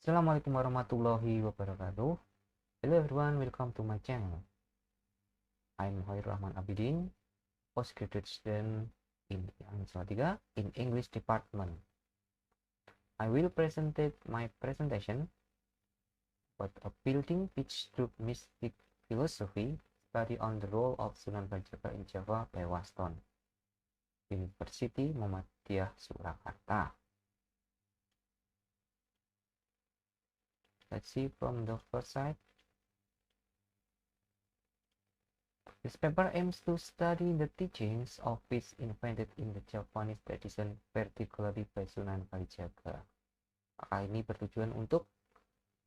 Assalamualaikum warahmatullahi wabarakatuh. Hello everyone, welcome to my channel. I'm Hoir Rahman Abidin, postgraduate student in Salatiga in English department. I will present my presentation about a building pitch through mystic philosophy study on the role of Sunan Kalijaga in Java by Waston, University Muhammadiyah Surakarta. Let's see from the first side. This paper aims to study the teachings of peace invented in the Javanese tradition, particularly by Sunan Kalijaga. Maka ini bertujuan untuk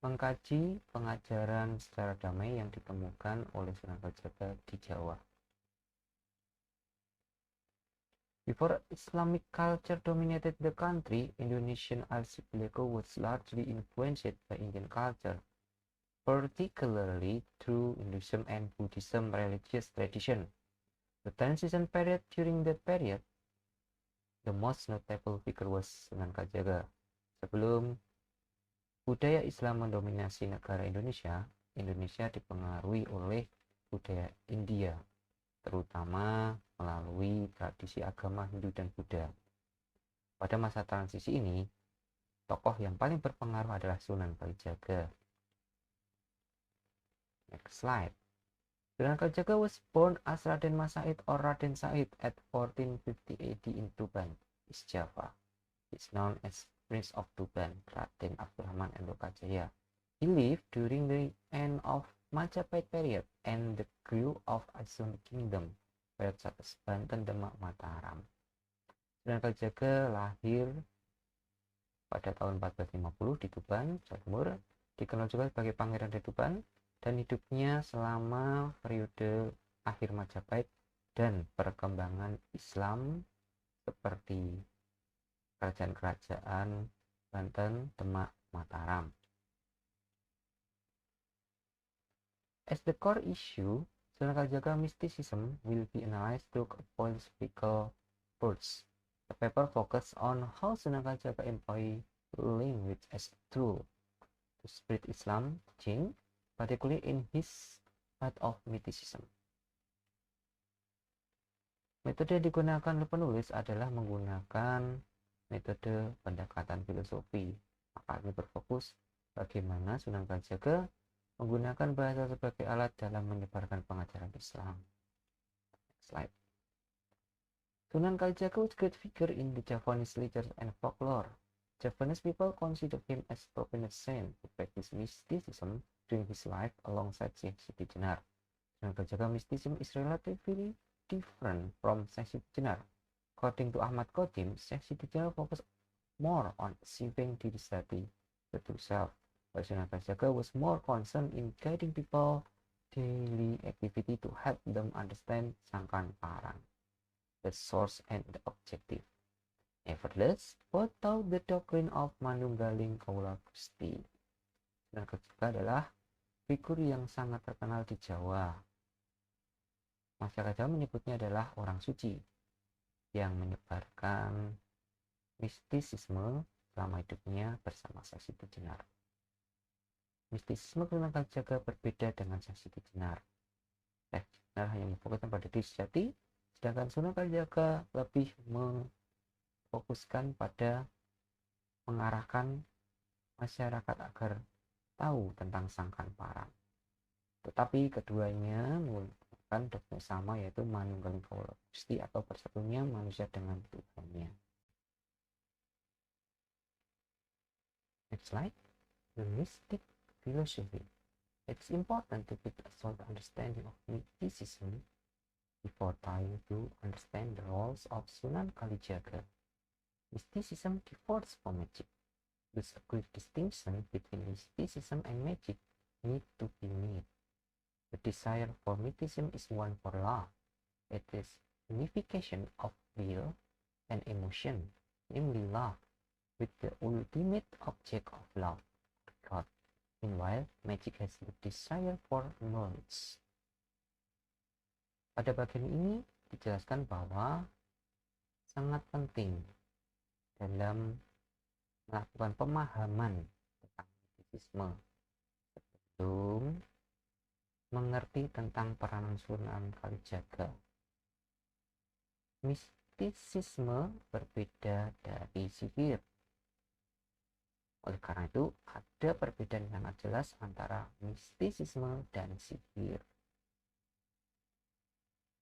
mengkaji pengajaran secara damai yang ditemukan oleh Sunan Kalijaga di Jawa. Before Islamic culture dominated the country, Indonesian archipelago was largely influenced by Indian culture, particularly through Hinduism and Buddhism religious tradition. The transition period during that period, the most notable figure was Sunan Kalijaga. Sebelum budaya Islam mendominasi negara Indonesia, Indonesia dipengaruhi oleh budaya India, terutama melalui tradisi agama Hindu dan Buddha. Pada masa transisi ini, tokoh yang paling berpengaruh adalah Sunan Kalijaga. Next slide. Sunan Kalijaga was born as Raden Mas Said or Raden Said at 1450 AD in Tuban, East Java. He is known as Prince of Tuban, Raden Abdurrahman and Lokajaya. He lived during the end of Majapahit period and the growth of Asun Kingdom, period such as Banten, Demak, Mataram. Sunan Kalijaga lahir pada tahun 1450 di Tuban, Jawa Timur, dikenal juga sebagai Pangeran dari Tuban, dan hidupnya selama periode akhir Majapahit dan perkembangan Islam seperti kerajaan-kerajaan Banten, Demak, Mataram. As the core issue, Sunan Kalijaga mysticism will be analyzed through a philosophical approach. The paper focuses on how Sunan Kalijaga employ language as a tool to spread Islam teaching, particularly in his part of mysticism. Metode yang digunakan oleh penulis adalah menggunakan metode pendekatan filosofi. Maka ini berfokus bagaimana Sunan Kalijaga menggunakan bahasa sebagai alat dalam menyebarkan pengajaran Islam. Next slide. Sunan Kalijaga was a great figure in the Javanese literature and folklore. Javanese people consider him as a prominent saint who practiced mysticism during his life alongside Syekh Siti Jenar. Sunan Kalijaga mysticism is relatively different from Syekh Siti Jenar. According to Ahmad Qadim, Syekh Siti Jenar focused more on achieving diri sati, the true self, while Sunan Kalijaga was more concerned in guiding people daily activity to help them understand Sangkan Parang, the source and the objective. Nevertheless, both taught the doctrine of Manunggaling Kaula Gusti. Sunan Kalijaga adalah figur yang sangat terkenal di Jawa. Masyarakat Jawa menyebutnya adalah orang suci yang menyebarkan mistisisme selama hidupnya bersama Syekh Siti Jenar. Mistisisme Sunan Kalijaga berbeda dengan Syekh Siti Jenar. Syekh Jenar hanya memfokuskan pada diri sejati, sedangkan Sunan Kalijaga lebih memfokuskan pada mengarahkan masyarakat agar tahu tentang Sangkan Parang. Tetapi keduanya menggunakan doktrin sama, yaitu Manunggaling Kaula Gusti atau bersatunya manusia dengan Tuhannya. Next slide. The mystic philosophy. It's important to get a solid understanding of mysticism before trying to understand the roles of Sunan Kalijaga. Mysticism differs from magic. Thus, a clear distinction between mysticism and magic need to be made. The desire for mysticism is one for love. It is unification of will and emotion, namely love, with the ultimate object of love, God. Meanwhile, magic has the desire for knowledge. Pada bagian ini dijelaskan bahwa sangat penting dalam melakukan pemahaman tentang mistisisme. Sebelum mengerti tentang peranan Sunan Kalijaga, mistisisme berbeda dari sihir. Oleh karena itu, ada perbedaan yang sangat jelas antara mistisisme dan sihir.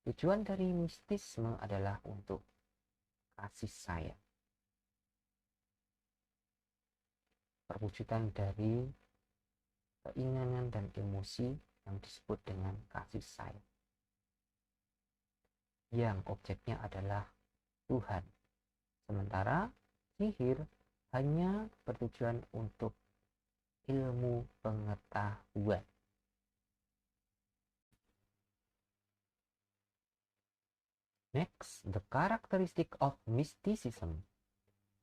Tujuan dari mistisisme adalah untuk kasih sayang. Perwujudan dari keinginan dan emosi yang disebut dengan kasih sayang, yang objeknya adalah Tuhan. Sementara sihir hanya bertujuan untuk ilmu pengetahuan. Next, the characteristic of mysticism.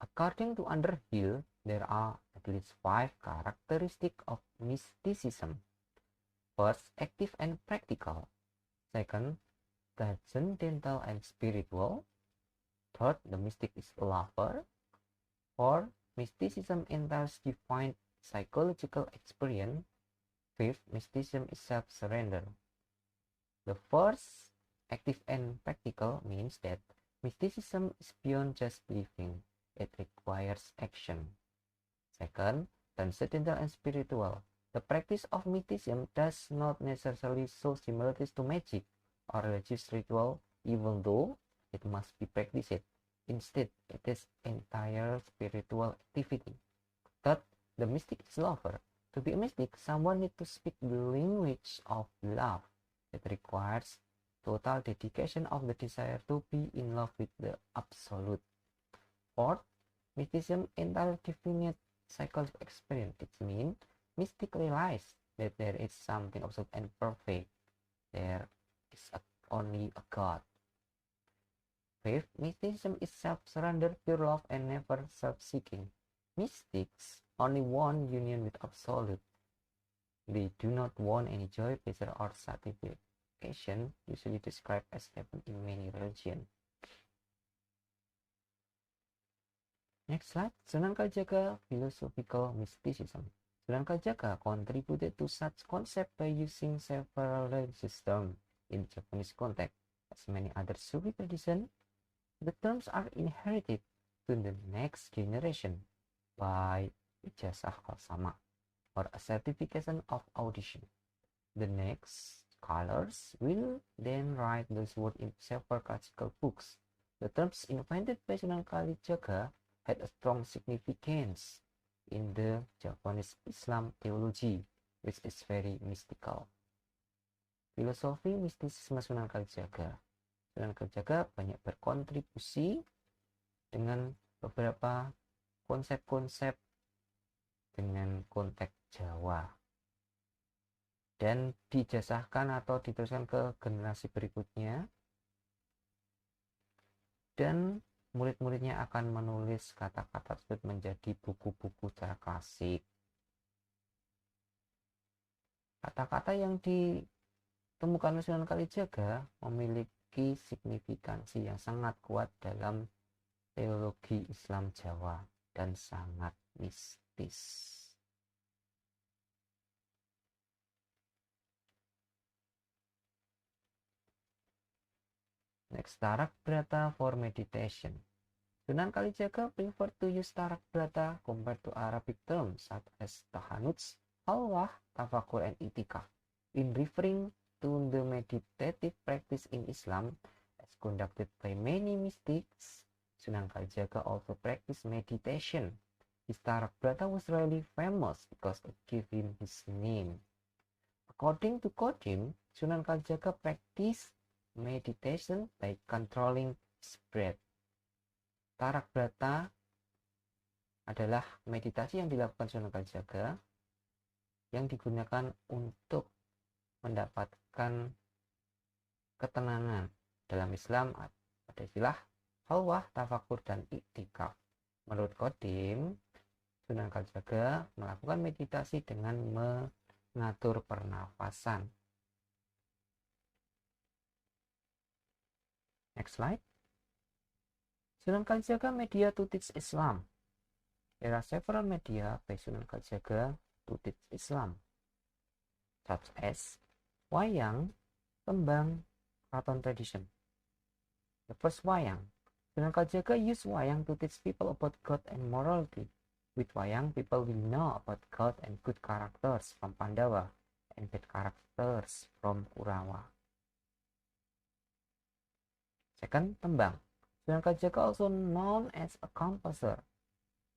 According to Underhill, there are at least 5 characteristics of mysticism. First, active and practical. Second, transcendental and spiritual. Third, the mystic is a lover. Fourth, mysticism entails defined psychological experience. Fifth, mysticism is self-surrender. The first, active and practical, means that mysticism is beyond just believing. It requires action. Second, transcendental and spiritual. The practice of mysticism does not necessarily show similarities to magic or religious ritual, even though it must be practiced. Instead, it is entire spiritual activity. Third, the mystic is lover. To be a mystic, someone needs to speak the language of love. It requires total dedication of the desire to be in love with the absolute. Fourth, mysticism entails definite psychological experience. It means mystic realize that there is something absolute and perfect. There is only a God. Fifth, mysticism is self-surrender, pure love, and never self-seeking. Mystics only want union with absolute. They do not want any joy, pleasure, or satisfaction, usually described as happen in many religions. Next slide, Sunan Kalijaga philosophical mysticism. Sunan Kalijaga contributed to such concept by using several religious terms in Japanese context. As many other Sufi traditions, the terms are inherited to the next generation by ijazah al-sama, or a certification of audition. The next scholars will then write those words in several classical books. The terms invented by Sunan Kalijaga had a strong significance in the Japanese Islam theology, which is very mystical. Filosofi mistisisme Sunan Kalijaga. Sunan Kalijaga banyak berkontribusi dengan beberapa konsep-konsep dengan konteks Jawa dan dijazahkan atau diteruskan ke generasi berikutnya, dan murid-muridnya akan menulis kata-kata tersebut menjadi buku-buku secara klasik. Kata-kata yang ditemukan oleh Sunan Kalijaga memiliki signifikansi yang sangat kuat dalam teologi Islam Jawa dan sangat mistis. Next, Tarak Brata for meditation. Sunan Kalijaga prefer to use Tarak Brata compared to Arabic terms such as tahanuts, halwah, tafakur, and itikaf in referring to the meditative practice in Islam as conducted by many mystics. Sunan Kalijaga also practiced meditation. His Tarak Brata was really famous because it gave him his name. According to Kodim, Sunan Kalijaga practiced meditation by controlling his breath. Tarak Brata adalah meditasi yang dilakukan Sunan Kalijaga yang digunakan untuk mendapatkan ketenangan. Dalam Islam ada istilah halwah, tafakur, dan iktikaf. Menurut Kodim, Sunan Kalijaga melakukan meditasi dengan mengatur pernafasan. Next slide. Sunan Kalijaga media to teach Islam. There are several media by Sunan Kalijaga to teach Islam, such as wayang, tembang, keraton tradition. The first wayang. Sunan Kalijaga used wayang to teach people about God and morality. With wayang, people will know about God and good characters from Pandawa and bad characters from Kurawa. Second, tembang. Sunan Kalijaga, also known as a composer,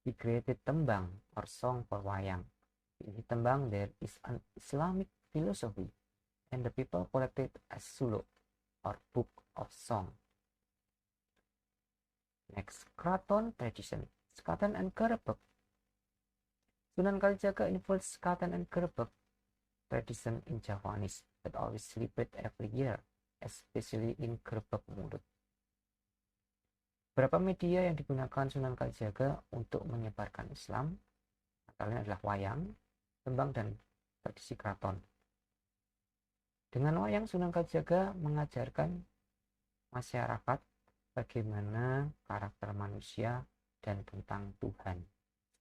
he created tembang or song for wayang. In tembang, there is an Islamic philosophy, and the people collected as suluk or book of song. Next, keraton tradition, Sekaten and Gerebek. Sunan Kalijaga influenced Sekaten and Gerebek tradition in Javanese that always celebrate every year, especially in Gerebek Murut. Beberapa media yang digunakan Sunan Kalijaga untuk menyebarkan Islam antara lain adalah wayang, tembang, dan tradisi keraton. Dengan wayang, Sunan Kalijaga mengajarkan masyarakat bagaimana karakter manusia dan tentang Tuhan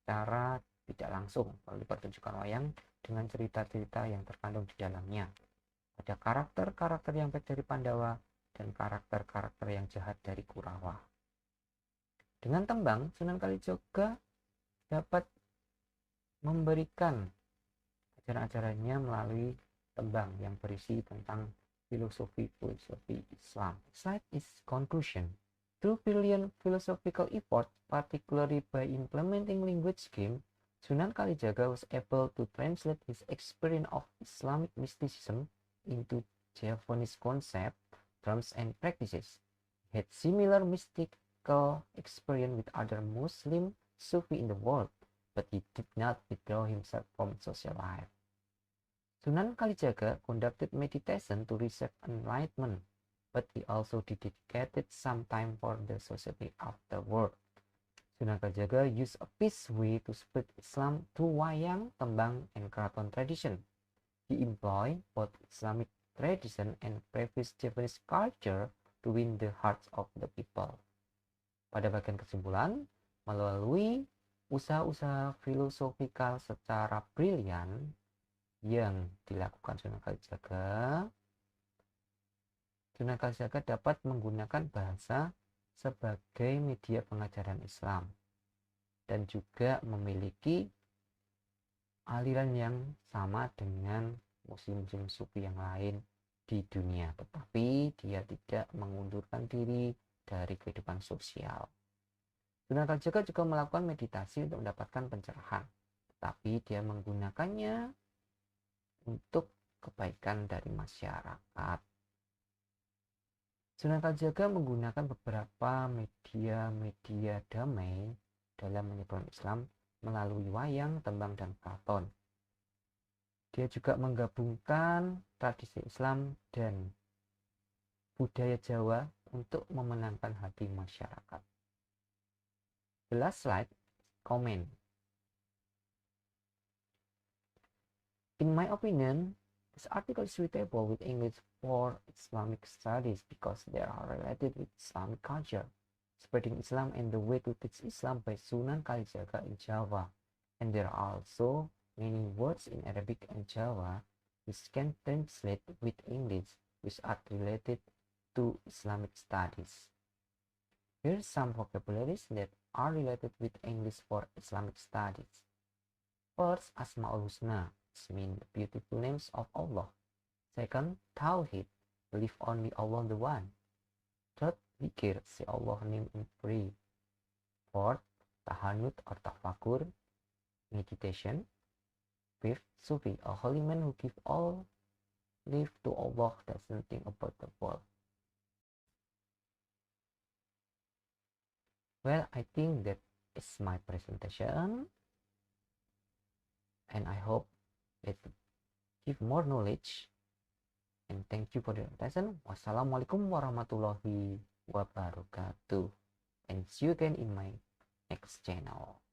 secara tidak langsung melalui pertunjukan wayang dengan cerita-cerita yang terkandung di dalamnya. Ada karakter-karakter yang baik dari Pandawa dan karakter-karakter yang jahat dari Kurawa. Dengan tembang, Sunan Kalijaga dapat memberikan ajaran-ajarannya melalui tembang yang berisi tentang filosofi Islam. Slide is conclusion. Through brilliant philosophical effort, particularly by implementing language scheme, Sunan Kalijaga was able to translate his experience of Islamic mysticism into Javanese concept, terms, and practices. He had similar mystical experience with other Muslim Sufi in the world, but he did not withdraw himself from social life. Sunan Kalijaga conducted meditation to receive enlightenment, but he also dedicated some time for the society afterward. Sunan Kalijaga used a peace way to spread Islam through wayang, tembang, and keraton tradition. He employed both Islamic tradition and previous Javanese culture to win the hearts of the people. Pada bagian kesimpulan, melalui usaha-usaha filosofikal secara brilian yang dilakukan Sunan Kalijaga dapat menggunakan bahasa sebagai media pengajaran Islam dan juga memiliki aliran yang sama dengan muslim-muslim sufi yang lain di dunia, tetapi dia tidak mengundurkan diri dari kehidupan sosial. Sunan Kalijaga juga melakukan meditasi untuk mendapatkan pencerahan, tetapi dia menggunakannya untuk kebaikan dari masyarakat. Sunan Kalijaga menggunakan beberapa media damai dalam menyebarkan Islam melalui wayang, tembang, dan keraton. Dia juga menggabungkan tradisi Islam dan budaya Jawa untuk memenangkan hati masyarakat. The last slide, comment. In my opinion, this article is suitable with English for Islamic studies because they are related with Islamic culture, spreading Islam and the way to teach Islam by Sunan Kalijaga in Java. And there are also many words in Arabic and Java which can translate with English which are related to Islamic studies. Here are some vocabularies that are related with English for Islamic studies. First, Asma'ul Husna, which means the beautiful names of Allah. Second, Tawhid, believe only Allah the One. Third, Zikir, say Allah name in prayer. Fourth, Tahanut or Tafakur, meditation. Fifth, Sufi, a holy man who gives all life to Allah, doesn't think about the world. Well, I think that is my presentation, and I hope it give more knowledge. And thank you for the attention. Wassalamualaikum warahmatullahi wabarakatuh. And see you again in my next channel.